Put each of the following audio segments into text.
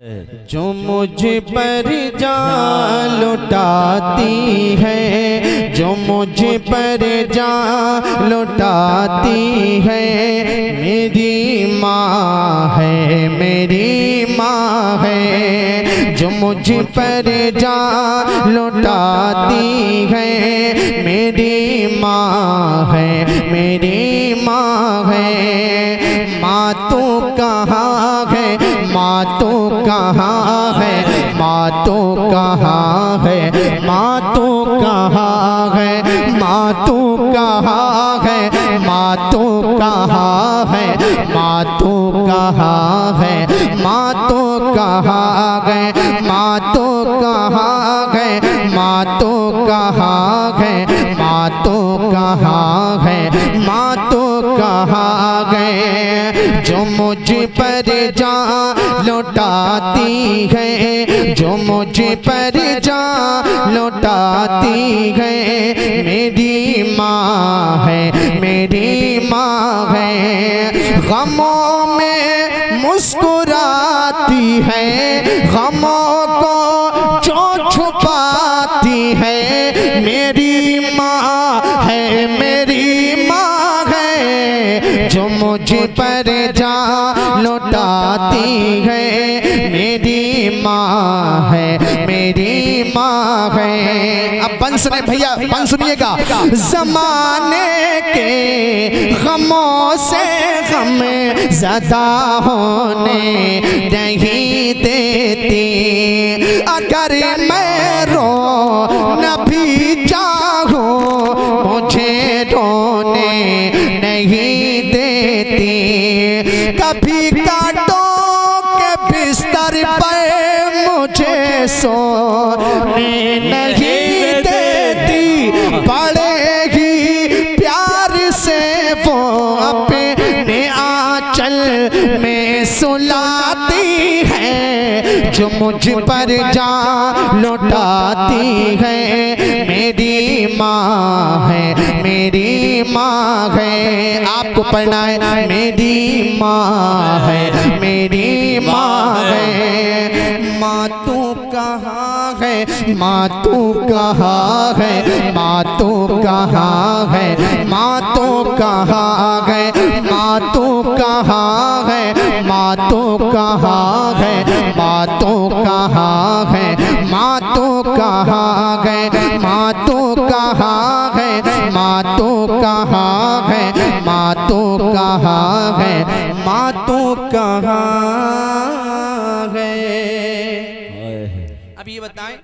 जो मुझ पर जान लुटाती है, जो मुझ पर जान लुटाती है, मेरी माँ है, मेरी माँ है। जो मुझ पर जान लुटाती है, मेरी माँ है, मेरी माँ है। माँ तू कहाँ है, माँ तू कहाँ है, माँ तू कहाँ है, माँ तू कहाँ है, माँ तू कहाँ है, माँ तू कहाँ है, माँ तू कहाँ है, माँ तू कहाँ है, माँ तू कहाँ है, माँ तू कहाँ है, माँ तू कहाँ है, माँ तू कहाँ है। जो मुझ पर जान लुटाती है, जो मुझ पर जान लुटाती है, मेरी माँ है, मेरी माँ है। गमों में मुस्कुराती है, गमों को जो छुपाती है, मेरी माँ है, मेरी माँ है। जो मुझ पर जान लुटाती है, मेरी माँ है, मेरी माँ है। अब बन सुने भैया, बन सुनिएगा। ज़माने के गमों से गम ज़दा होने नहीं देती। अगर मैं रो न भी चाहूँ, मुझे रोने नहीं देती। कभी कांटों के बिस्तर पर मुझे सोने नहीं देती। बड़े ही प्यार से वो अपने आंचल में सुलाती है। जो मुझ पर जान लुटाती है, मेरी माँ है, मेरी माँ है। आपको पढ़ना है, मेरी माँ है, मेरी माँ है। माँ तू कहाँ है, माँ तू कहाँ है, माँ तू कहाँ है, माँ तू कहाँ है, माँ तू कहाँ है, माँ तू कहाँ है, माँ तू कहाँ है, माँ तू कहाँ है, माँ तू कहाँ है, माँ तू कहाँ है, माँ तू कहाँ है, माँ तू कहाँ है। अब ये बताएं,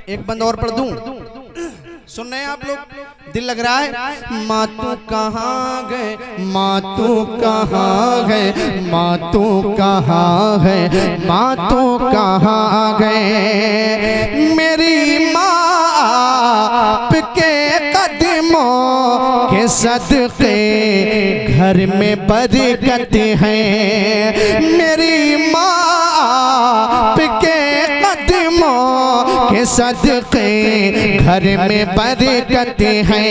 एक बंद और पढ़ दूं, सुन रहे हैं आप लोग? दिल लग रहा है? माँ तू कहाँ गए, माँ तू कहाँ गए, माँ तू कहाँ है, माँ तू कहाँ गए। मेरी माँ आपके कदमों के सदके घर में बरकत है। मेरी माँ आपके कदमों के सदके घर में बरकत है।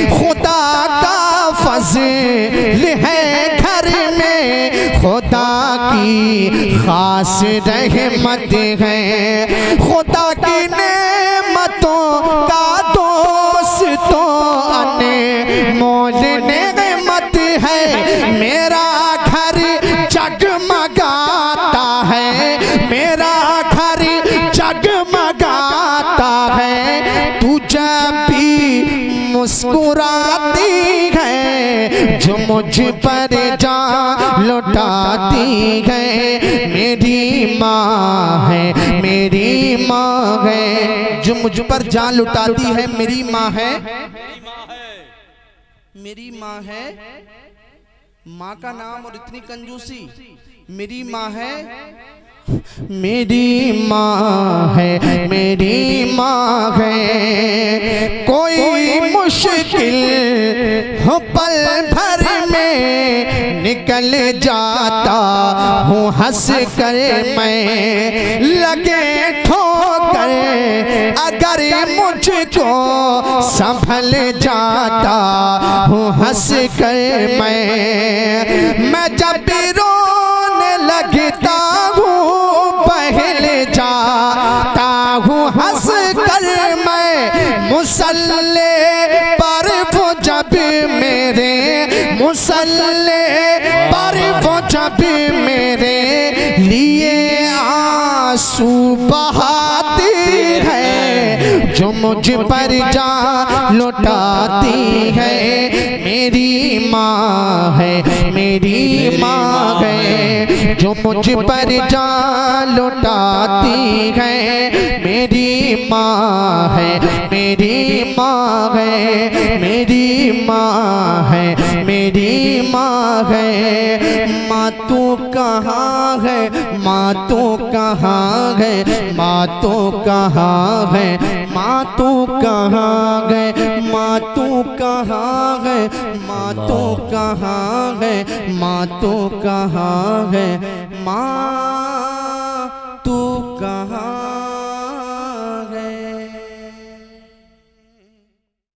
खुदा का फज़ल है घर में, खुदा की खास रहमत है। खुदा की नेमतों का दोस्तों अनमोल नेमत है। मेरा घर जगमगाता है, मेरा घर जगमगाता है। तू जब भी मुस्कुराती है, जो मुझ पर जान लुटाती है, मेरी माँ है, मेरी माँ है। जो मुझ पर जान लुटाती है, मेरी माँ है, मेरी माँ है। माँ का नाम और इतनी कंजूसी, मेरी माँ है, मेरी माँ है, मेरी माँ है। कोई मुश्किल हो पल भर में निकल जाता हूँ हंस कर मैं। लगे ठोकर अगर मुझको संभल जाता हूँ हंस कर मैं जब भी रोने लगता हूँ बहे मेरे लिए आंसू बहाती है, जो मुझ पर जान लौटाती है। मेरी माँ है, मेरी माँ है, जो मुझ पर जान लौटाती है। मेरी माँ है, मेरी माँ है, मेरी माँ है, मेरी माँ है। माँ तू कहाँ है, माँ तू कहाँ है, माँ तू कहाँ है, माँ तू कहाँ है, माँ तू कहाँ है, माँ तू कहाँ है, माँ तू कहाँ है, माँ तू कहाँ